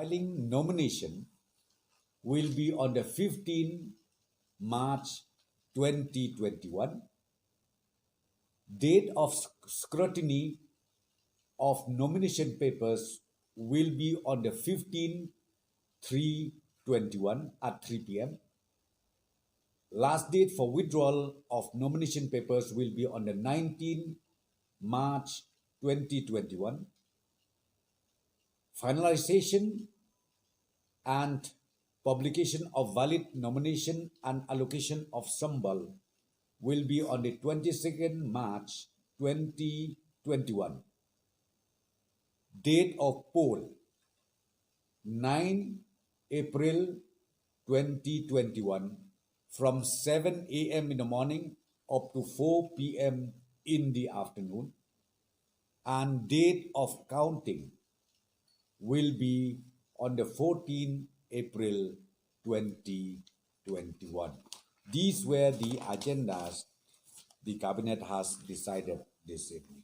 filing nomination will be on the 15th March 2021. Date of scrutiny of nomination papers will be on the 15/3/21 at 3 p.m. Last date for withdrawal of nomination papers will be on the 19th March 2021. Finalization and publication of valid nomination and allocation of sambal will be on the 22nd March 2021. Date of poll 9 April 2021 from 7 a.m. in the morning up to 4 p.m. in the afternoon, and date of counting will be on the 14th April 2021. These were the agendas the cabinet has decided this evening.